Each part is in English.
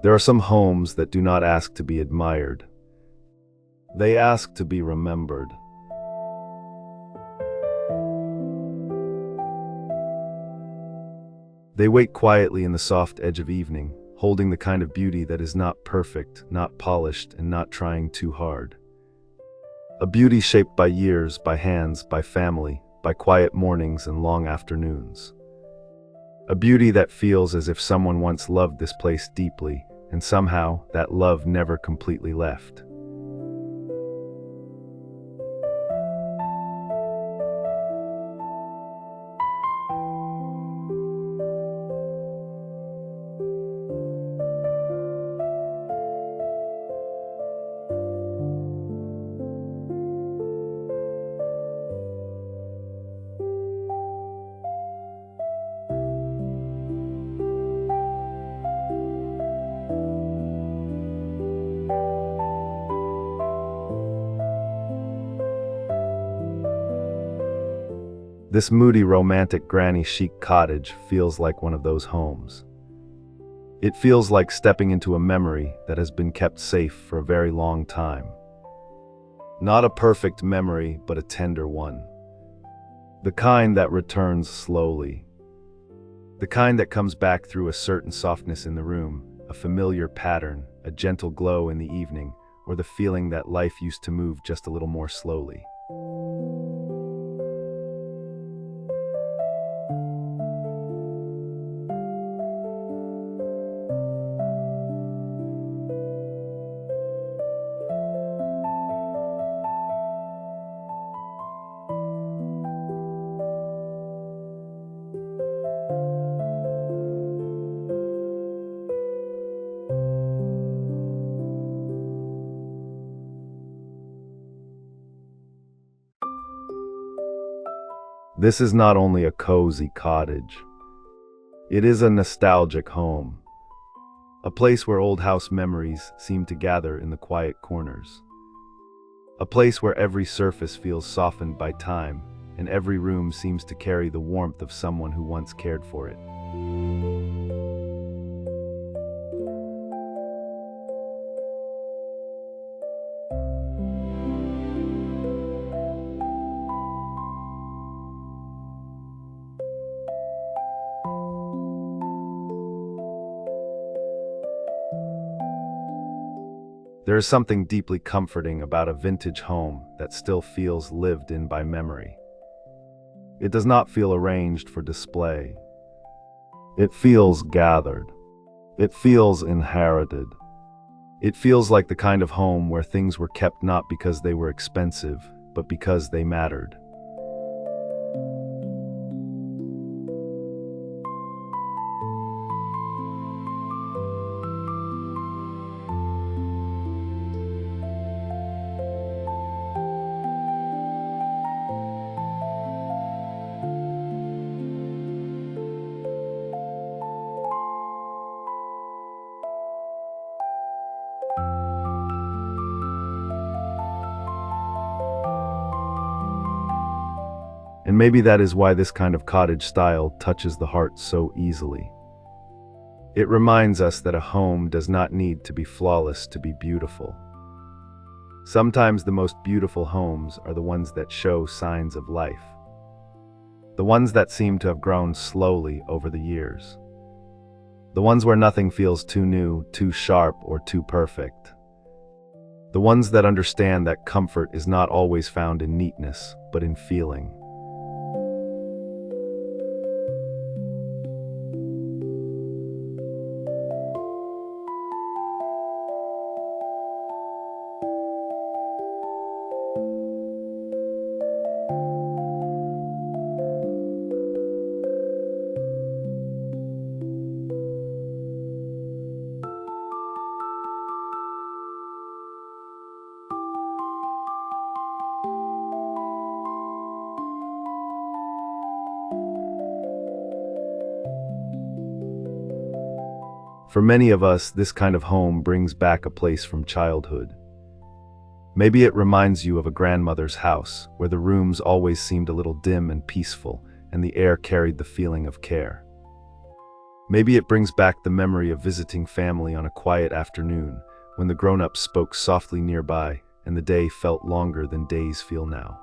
There are some homes that do not ask to be admired. They ask to be remembered. They wait quietly in the soft edge of evening, holding the kind of beauty that is not perfect, not polished, and not trying too hard. A beauty shaped by years, by hands, by family, by quiet mornings and long afternoons. A beauty that feels as if someone once loved this place deeply, and somehow that love never completely left. This moody, romantic Granny Chic cottage feels like one of those homes. It feels like stepping into a memory that has been kept safe for a very long time. Not a perfect memory, but a tender one. The kind that returns slowly. The kind that comes back through a certain softness in the room, a familiar pattern, a gentle glow in the evening, or the feeling that life used to move just a little more slowly. This is not only a cozy cottage. It is a nostalgic home. A place where old house memories seem to gather in the quiet corners. A place where every surface feels softened by time, and every room seems to carry the warmth of someone who once cared for it. There is something deeply comforting about a vintage home that still feels lived in by memory. It does not feel arranged for display. It feels gathered. It feels inherited. It feels like the kind of home where things were kept not because they were expensive, but because they mattered. And maybe that is why this kind of cottage style touches the heart so easily. It reminds us that a home does not need to be flawless to be beautiful. Sometimes the most beautiful homes are the ones that show signs of life. The ones that seem to have grown slowly over the years. The ones where nothing feels too new, too sharp, or too perfect. The ones that understand that comfort is not always found in neatness, but in feeling. For many of us, this kind of home brings back a place from childhood. Maybe it reminds you of a grandmother's house, where the rooms always seemed a little dim and peaceful, and the air carried the feeling of care. Maybe it brings back the memory of visiting family on a quiet afternoon when the grown-ups spoke softly nearby and the day felt longer than days feel now.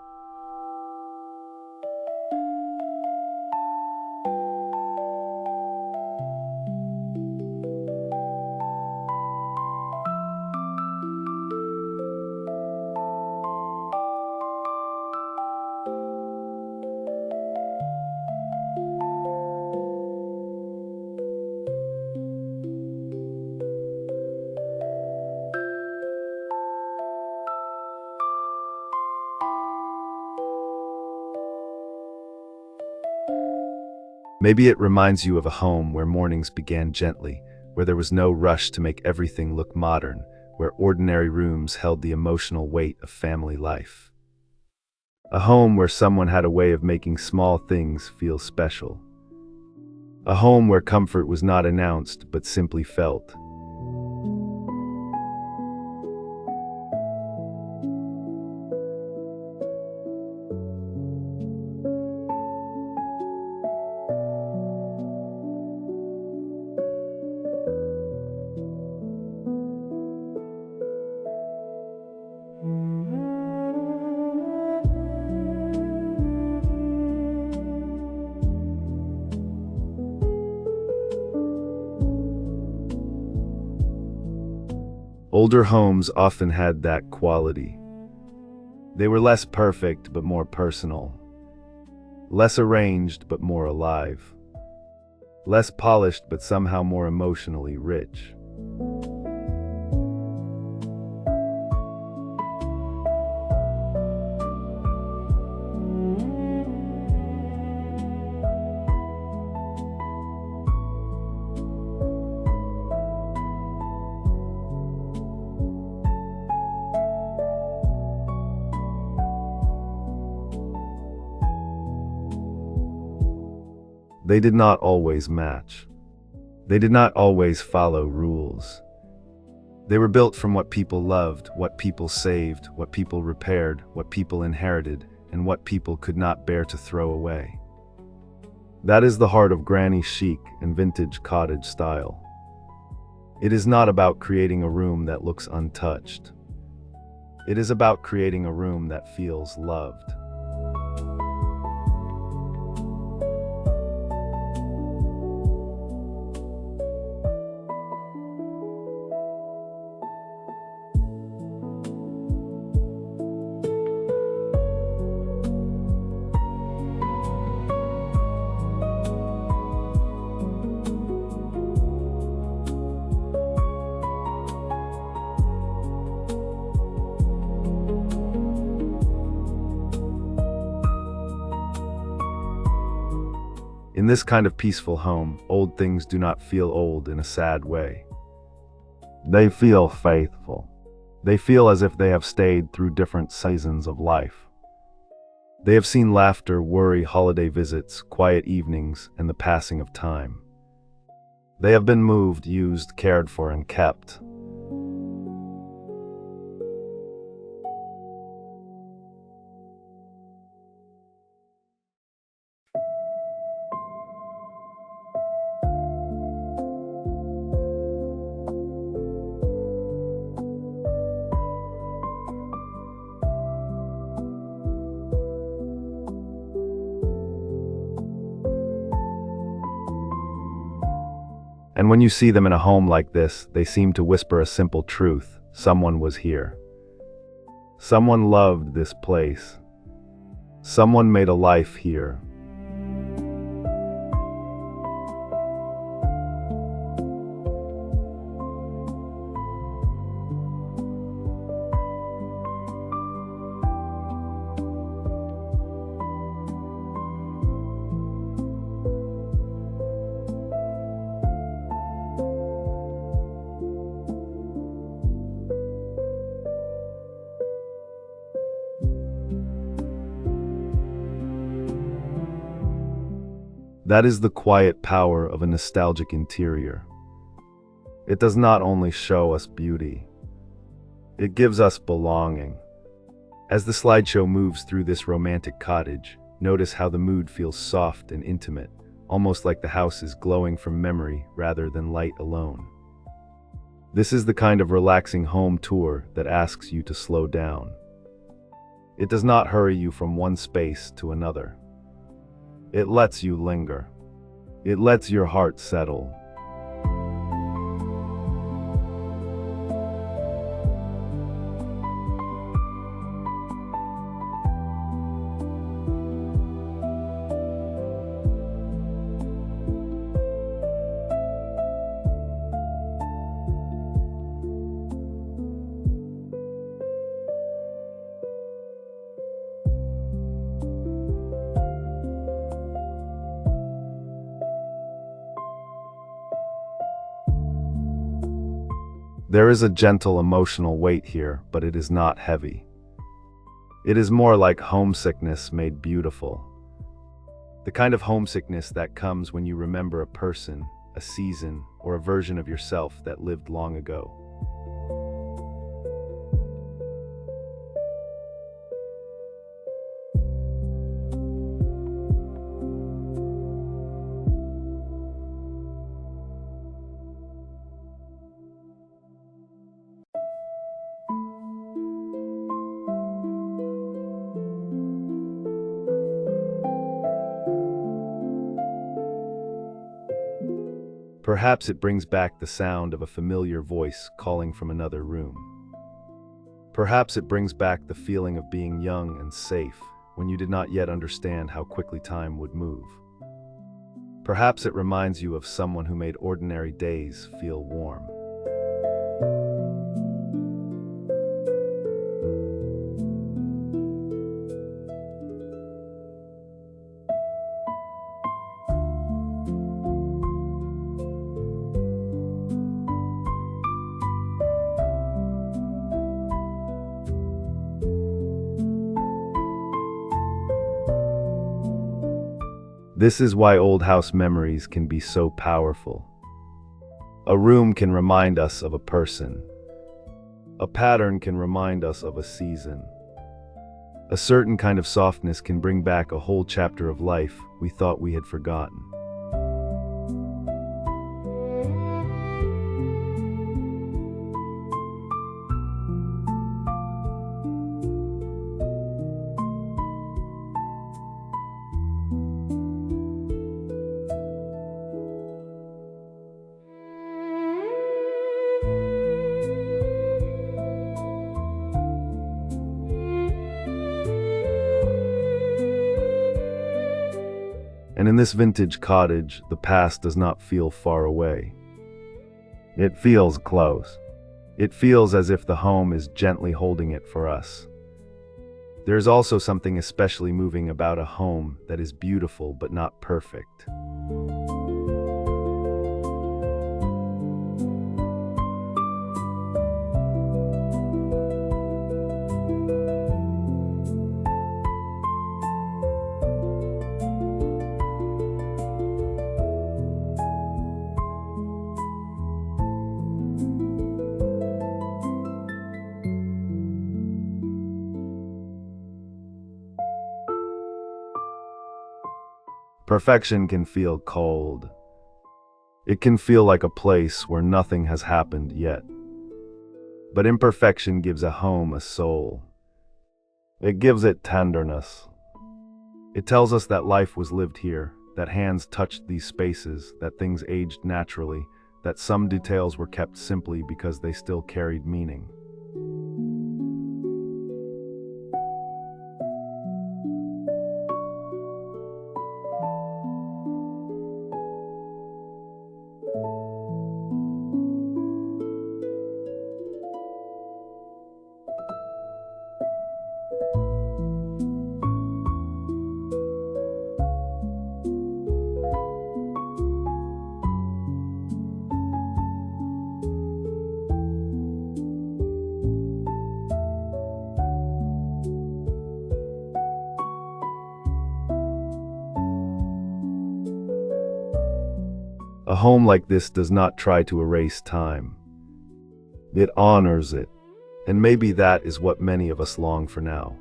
Maybe it reminds you of a home where mornings began gently, where there was no rush to make everything look modern, where ordinary rooms held the emotional weight of family life. A home where someone had a way of making small things feel special. A home where comfort was not announced but simply felt. Older homes often had that quality. They were less perfect but more personal, less arranged but more alive, less polished but somehow more emotionally rich. They did not always match. They did not always follow rules. They were built from what people loved, what people saved, what people repaired, what people inherited, and what people could not bear to throw away. That is the heart of Granny Chic and vintage cottage style. It is not about creating a room that looks untouched. It is about creating a room that feels loved. In this kind of peaceful home, old things do not feel old in a sad way. They feel faithful. They feel as if they have stayed through different seasons of life. They have seen laughter, worry, holiday visits, quiet evenings, and the passing of time. They have been moved, used, cared for, and kept. And when you see them in a home like this, they seem to whisper a simple truth. Someone was here. Someone loved this place. Someone made a life here. That is the quiet power of a nostalgic interior. It does not only show us beauty, it gives us belonging. As the slideshow moves through this romantic cottage, notice how the mood feels soft and intimate, almost like the house is glowing from memory rather than light alone. This is the kind of relaxing home tour that asks you to slow down. It does not hurry you from one space to another. It lets you linger. It lets your heart settle. There is a gentle emotional weight here, but it is not heavy. It is more like homesickness made beautiful. The kind of homesickness that comes when you remember a person, a season, or a version of yourself that lived long ago. Perhaps it brings back the sound of a familiar voice calling from another room. Perhaps it brings back the feeling of being young and safe when you did not yet understand how quickly time would move. Perhaps it reminds you of someone who made ordinary days feel warm. This is why old house memories can be so powerful. A room can remind us of a person. A pattern can remind us of a season. A certain kind of softness can bring back a whole chapter of life we thought we had forgotten. And in this vintage cottage, the past does not feel far away. It feels close. It feels as if the home is gently holding it for us. There is also something especially moving about a home that is beautiful but not perfect. Perfection can feel cold. It can feel like a place where nothing has happened yet. But imperfection gives a home a soul. It gives it tenderness. It tells us that life was lived here, that hands touched these spaces, that things aged naturally, that some details were kept simply because they still carried meaning. A home like this does not try to erase time. It honors it, and maybe that is what many of us long for now.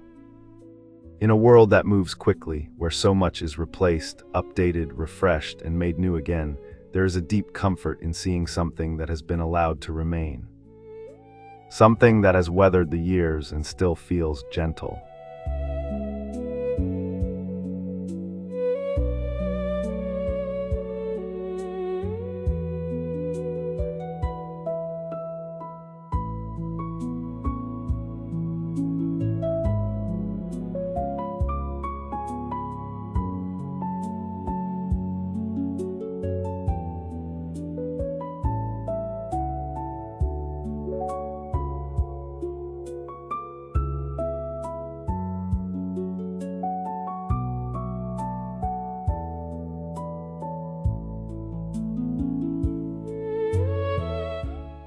In a world that moves quickly, where so much is replaced, updated, refreshed, and made new again, there is a deep comfort in seeing something that has been allowed to remain. Something that has weathered the years and still feels gentle.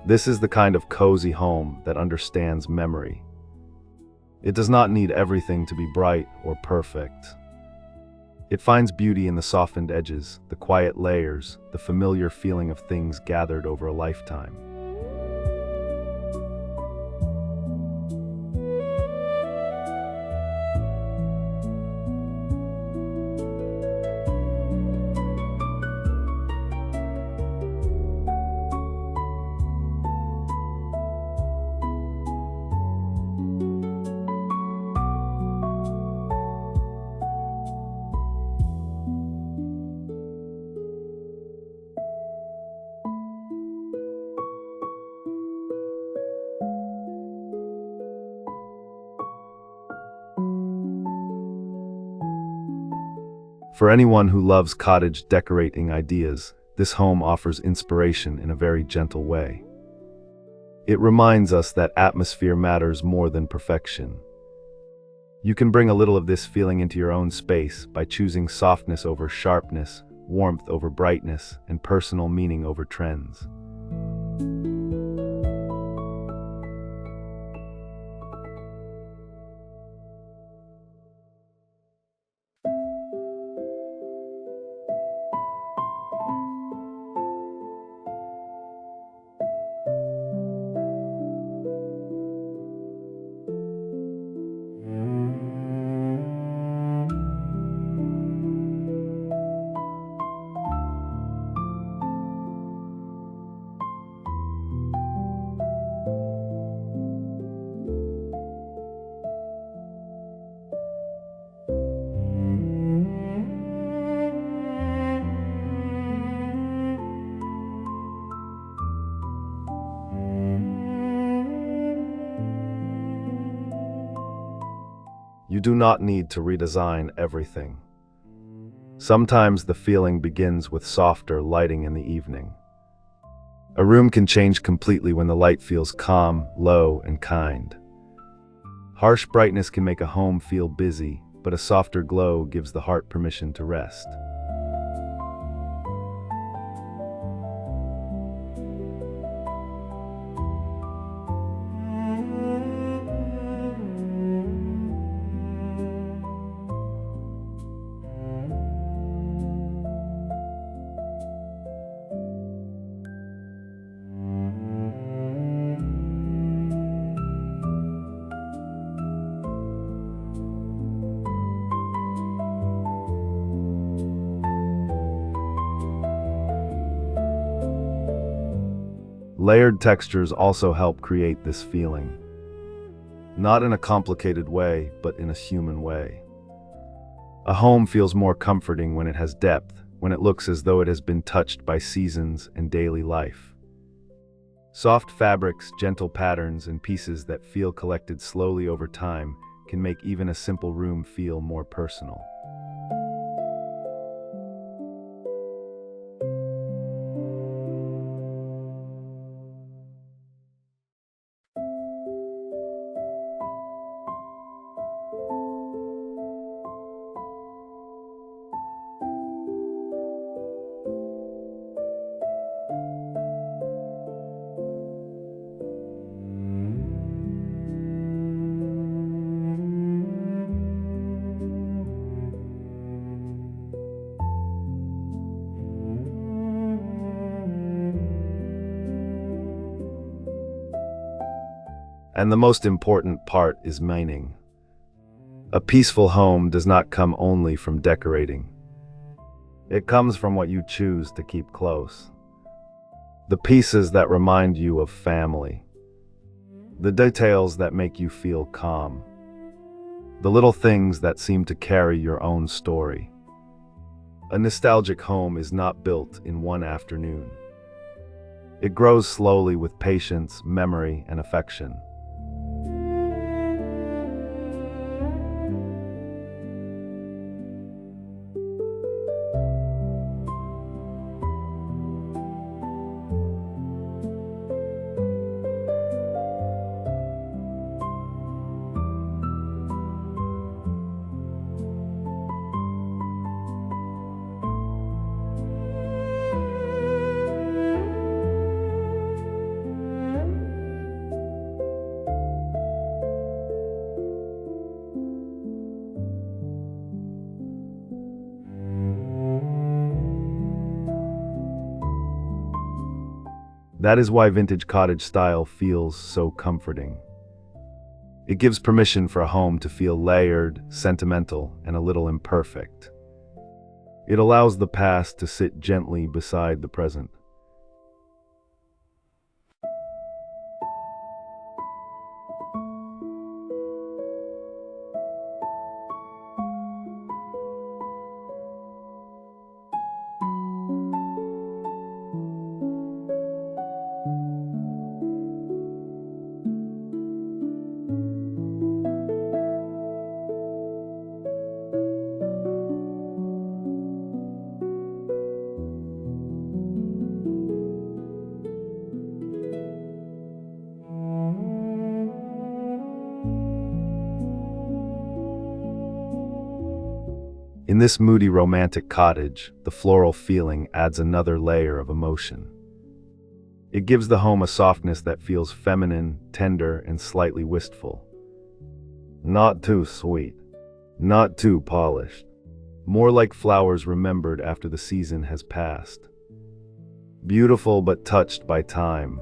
This is the kind of cozy home that understands memory. It does not need everything to be bright or perfect. It finds beauty in the softened edges, the quiet layers, the familiar feeling of things gathered over a lifetime. For anyone who loves cottage decorating ideas, this home offers inspiration in a very gentle way. It reminds us that atmosphere matters more than perfection. You can bring a little of this feeling into your own space by choosing softness over sharpness, warmth over brightness, and personal meaning over trends. You do not need to redesign everything. Sometimes the feeling begins with softer lighting in the evening. A room can change completely when the light feels calm, low, and kind. Harsh brightness can make a home feel busy, but a softer glow gives the heart permission to rest. Layered textures also help create this feeling. Not in a complicated way, but in a human way. A home feels more comforting when it has depth, when it looks as though it has been touched by seasons and daily life. Soft fabrics, gentle patterns, and pieces that feel collected slowly over time can make even a simple room feel more personal. And the most important part is meaning. A peaceful home does not come only from decorating. It comes from what you choose to keep close. The pieces that remind you of family. The details that make you feel calm. The little things that seem to carry your own story. A nostalgic home is not built in one afternoon. It grows slowly with patience, memory, and affection. That is why vintage cottage style feels so comforting. It gives permission for a home to feel layered, sentimental, and a little imperfect. It allows the past to sit gently beside the present. In this moody romantic cottage, the floral feeling adds another layer of emotion. It gives the home a softness that feels feminine, tender, and slightly wistful. Not too sweet, not too polished. More like flowers remembered after the season has passed. Beautiful but touched by time.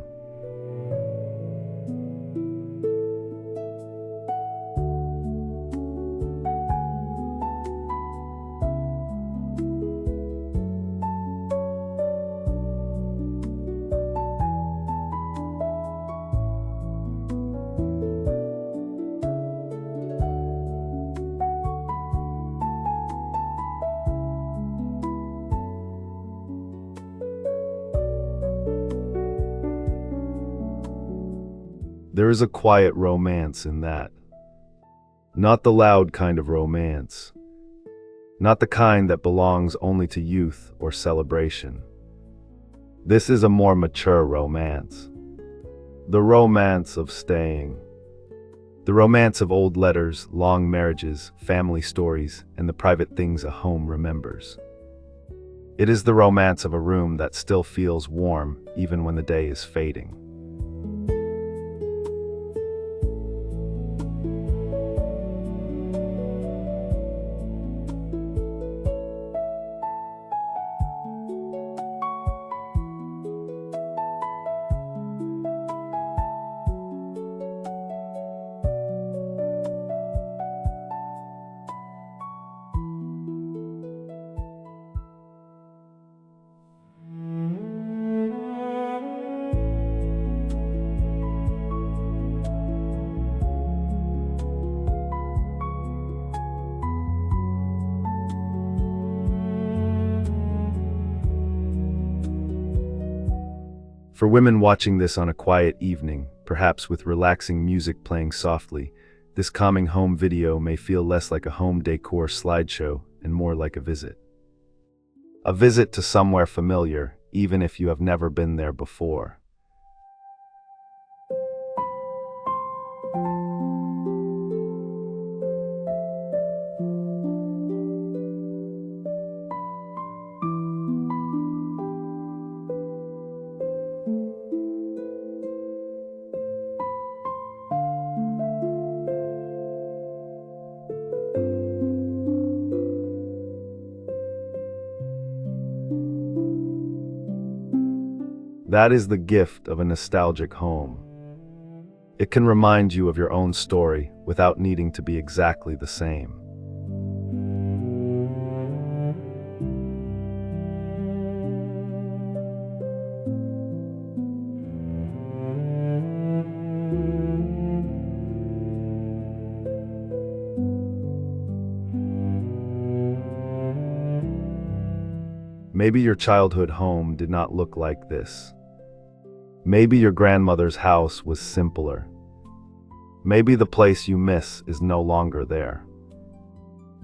There is a quiet romance in that. Not the loud kind of romance. Not the kind that belongs only to youth or celebration. This is a more mature romance. The romance of staying. The romance of old letters, long marriages, family stories, and the private things a home remembers. It is the romance of a room that still feels warm even when the day is fading. For women watching this on a quiet evening, perhaps with relaxing music playing softly, this calming home video may feel less like a home decor slideshow and more like a visit. A visit to somewhere familiar, even if you have never been there before. That is the gift of a nostalgic home. It can remind you of your own story without needing to be exactly the same. Maybe your childhood home did not look like this. Maybe your grandmother's house was simpler. Maybe the place you miss is no longer there.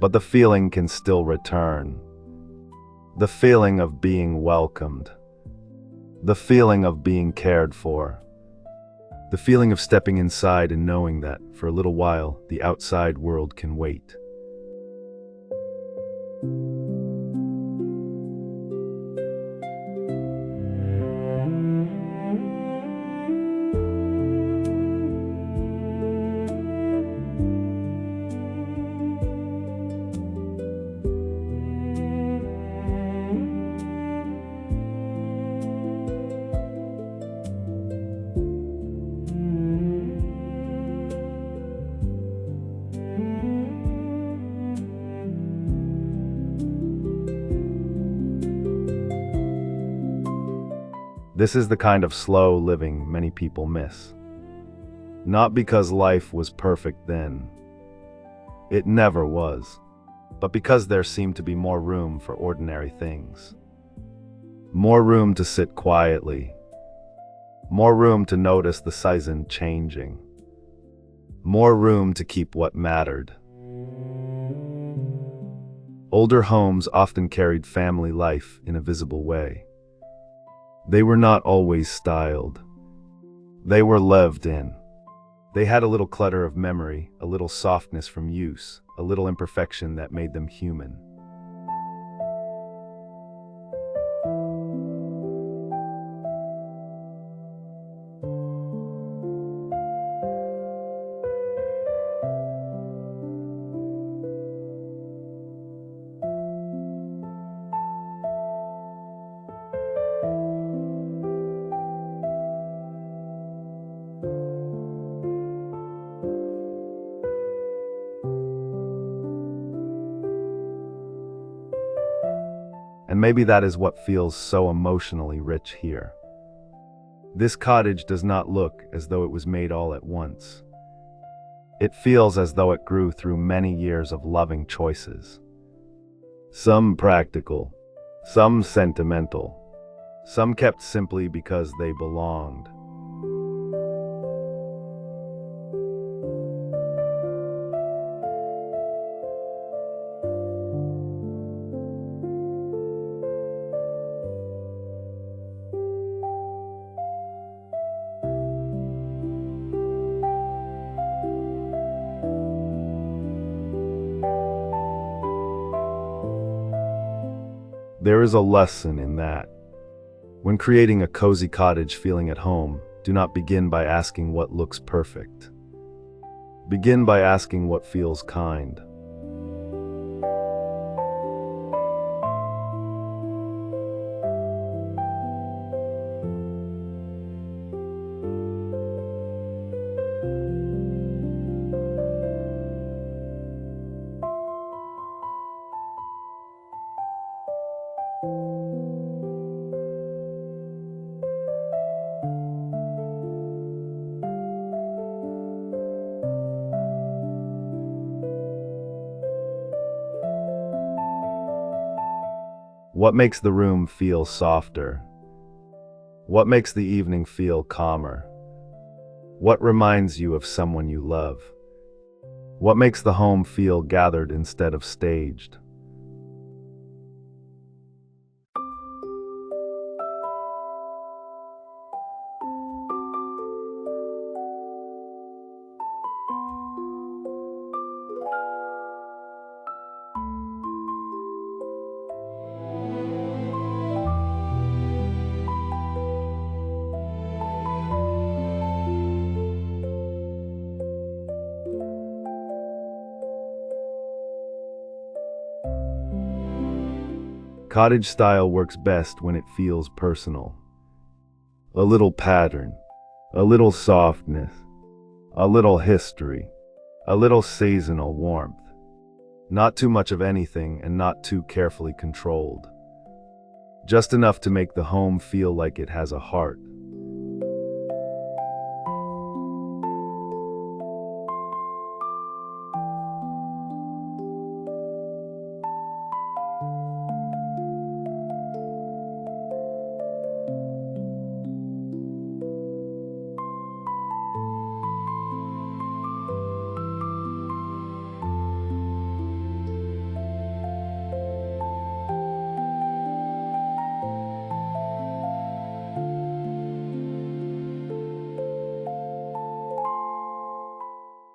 But the feeling can still return. The feeling of being welcomed. The feeling of being cared for. The feeling of stepping inside and knowing that, for a little while, the outside world can wait. This is the kind of slow living many people miss. Not because life was perfect then. It never was. But because there seemed to be more room for ordinary things. More room to sit quietly. More room to notice the season changing. More room to keep what mattered. Older homes often carried family life in a visible way. They were not always styled. They were lived in. They had a little clutter of memory, a little softness from use, a little imperfection that made them human. And maybe that is what feels so emotionally rich here. This cottage does not look as though it was made all at once. It feels as though it grew through many years of loving choices. Some practical, some sentimental, some kept simply because they belonged. There is a lesson in that. When creating a cozy cottage feeling at home, do not begin by asking what looks perfect. Begin by asking what feels kind. What makes the room feel softer? What makes the evening feel calmer? What reminds you of someone you love? What makes the home feel gathered instead of staged? Cottage style works best when it feels personal. A little pattern, a little softness, A little history, a little seasonal warmth. Not too much of anything and not too carefully controlled. Just enough to make the home feel like it has a heart.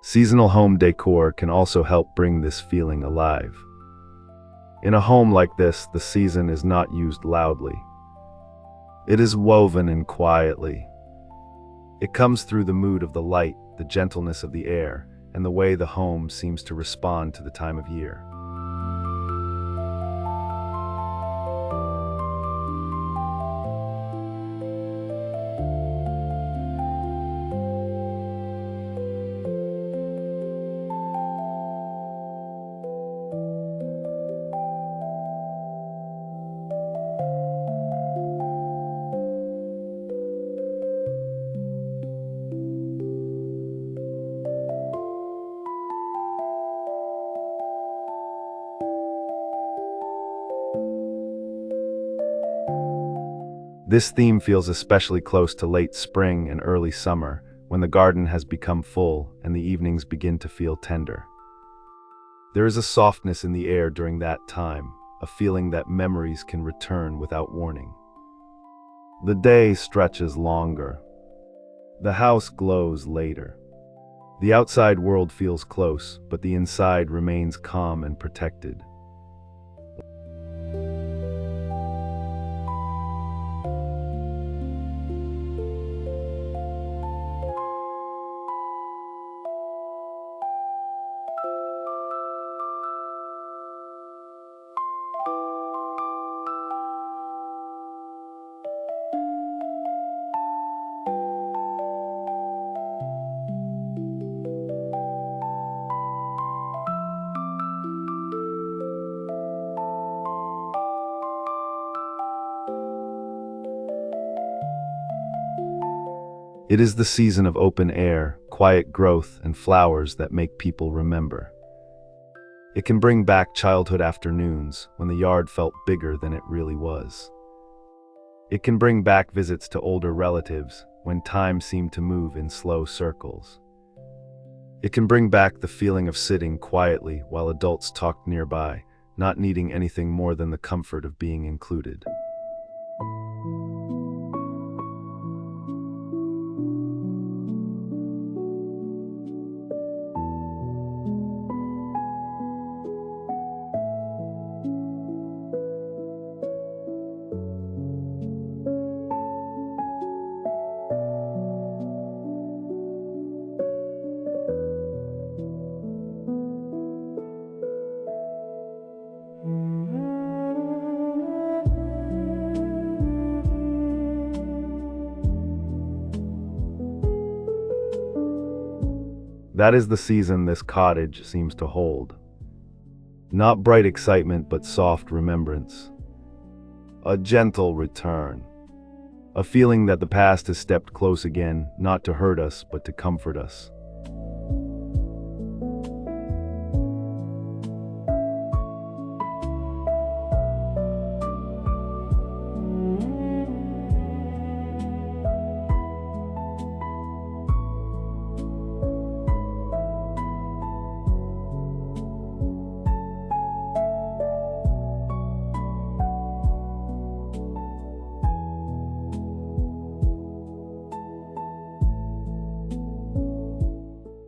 Seasonal home decor can also help bring this feeling alive. In a home like this, the season is not used loudly. It is woven in quietly. It comes through the mood of the light, the gentleness of the air, and the way the home seems to respond to the time of year. This theme feels especially close to late spring and early summer, when the garden has become full and the evenings begin to feel tender. There is a softness in the air during that time, a feeling that memories can return without warning. The day stretches longer. The house glows later. The outside world feels close, but the inside remains calm and protected. It is the season of open air, quiet growth, and flowers that make people remember. It can bring back childhood afternoons when the yard felt bigger than it really was. It can bring back visits to older relatives when time seemed to move in slow circles. It can bring back the feeling of sitting quietly while adults talked nearby, not needing anything more than the comfort of being included. That is the season this cottage seems to hold. Not bright excitement, but soft remembrance. A gentle return. A feeling that the past has stepped close again, not to hurt us, but to comfort us.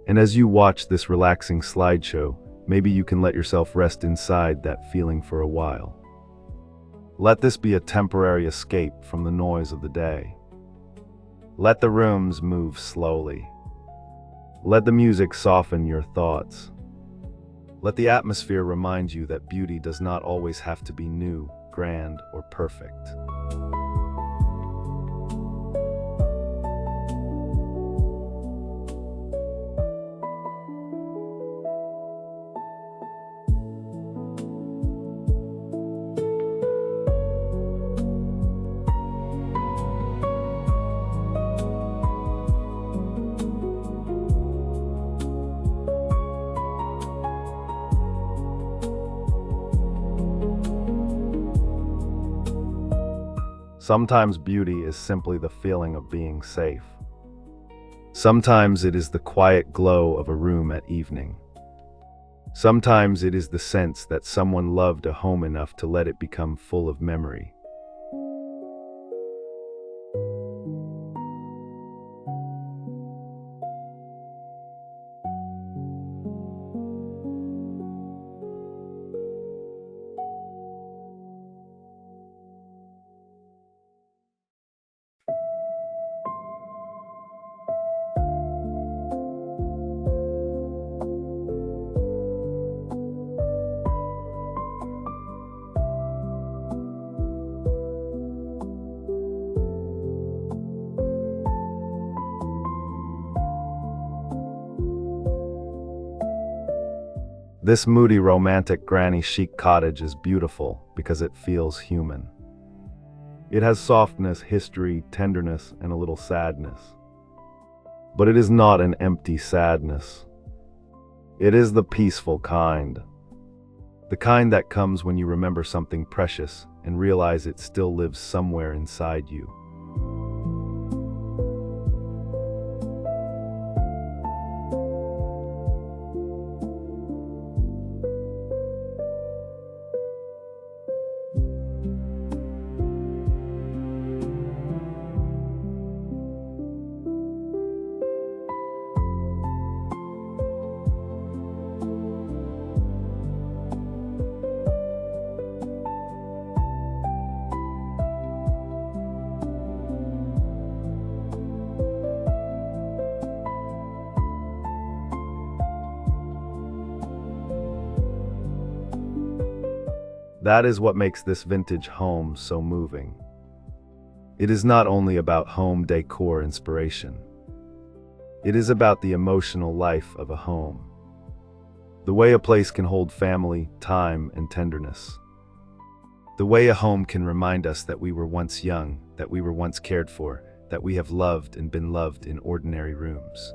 And as you watch this relaxing slideshow, maybe you can let yourself rest inside that feeling for a while. Let this be a temporary escape from the noise of the day. Let the rooms move slowly. Let the music soften your thoughts. Let the atmosphere remind you that beauty does not always have to be new, grand, or perfect. Sometimes beauty is simply the feeling of being safe. Sometimes it is the quiet glow of a room at evening. Sometimes it is the sense that someone loved a home enough to let it become full of memory. This moody, romantic Granny Chic cottage is beautiful because it feels human. It has softness, history, tenderness, and a little sadness. But it is not an empty sadness. It is the peaceful kind. The kind that comes when you remember something precious and realize it still lives somewhere inside you. That is what makes this vintage home so moving. It is not only about home decor inspiration. It is about the emotional life of a home. The way a place can hold family, time, and tenderness. The way a home can remind us that we were once young, that we were once cared for, that we have loved and been loved in ordinary rooms.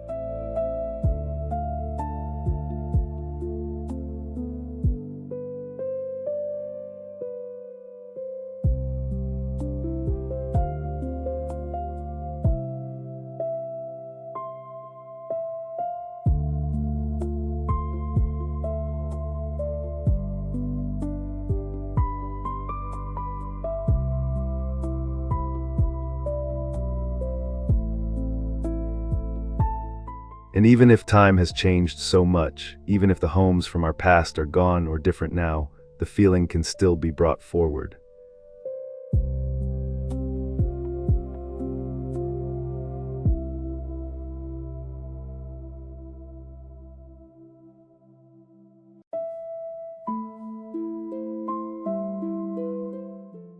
And even if time has changed so much, even if the homes from our past are gone or different now, the feeling can still be brought forward.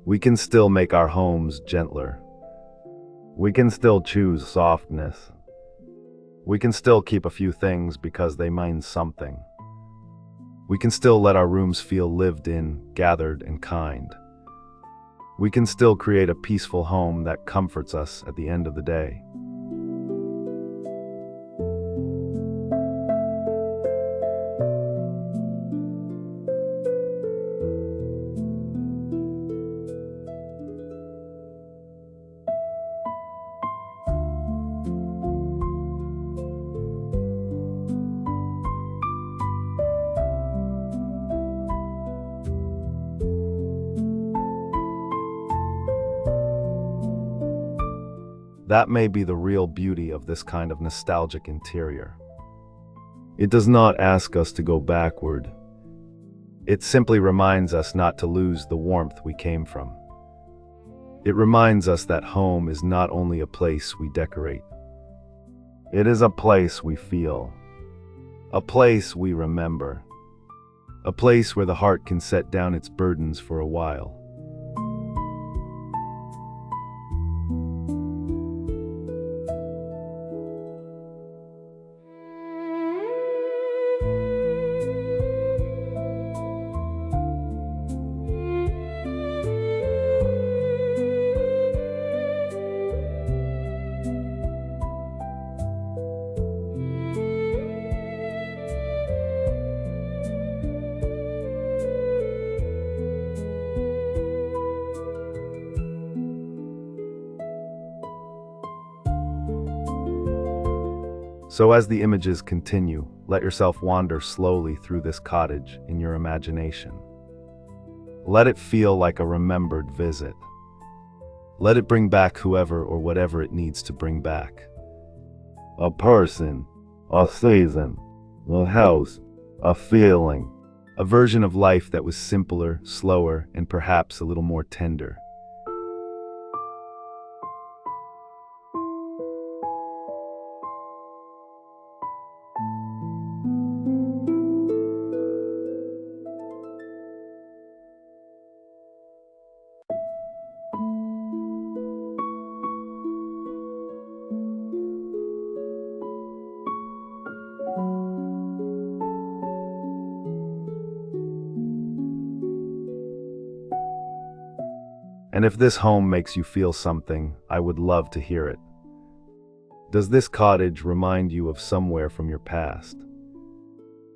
We can still make our homes gentler. We can still choose softness. We can still keep a few things because they mean something. We can still let our rooms feel lived in, gathered, and kind. We can still create a peaceful home that comforts us at the end of the day. That may be the real beauty of this kind of nostalgic interior. It does not ask us to go backward. It simply reminds us not to lose the warmth we came from. It reminds us that home is not only a place we decorate. It is a place we feel. A place we remember. A place where the heart can set down its burdens for a while. So as the images continue, let yourself wander slowly through this cottage in your imagination. Let it feel like a remembered visit. Let it bring back whoever or whatever it needs to bring back. A person, a season, a house, a feeling. A version of life that was simpler, slower, and perhaps a little more tender. And if this home makes you feel something, I would love to hear it. Does this cottage remind you of somewhere from your past?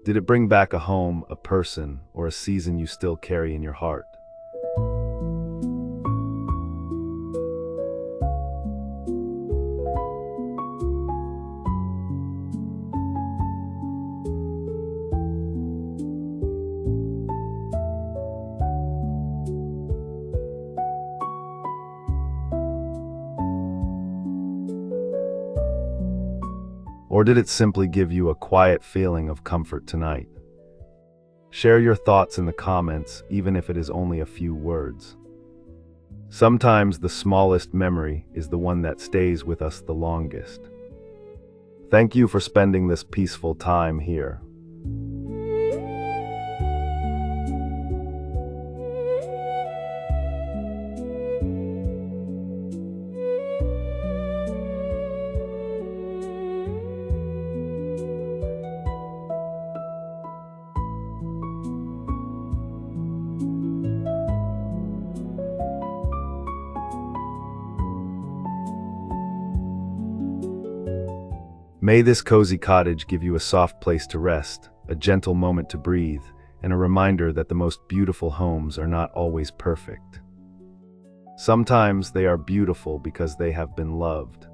Did it bring back a home, a person, or a season you still carry in your heart? Or did it simply give you a quiet feeling of comfort tonight? Share your thoughts in the comments, even if it is only a few words. Sometimes the smallest memory is the one that stays with us the longest. Thank you for spending this peaceful time here. May this cozy cottage give you a soft place to rest, a gentle moment to breathe, and a reminder that the most beautiful homes are not always perfect. Sometimes they are beautiful because they have been loved.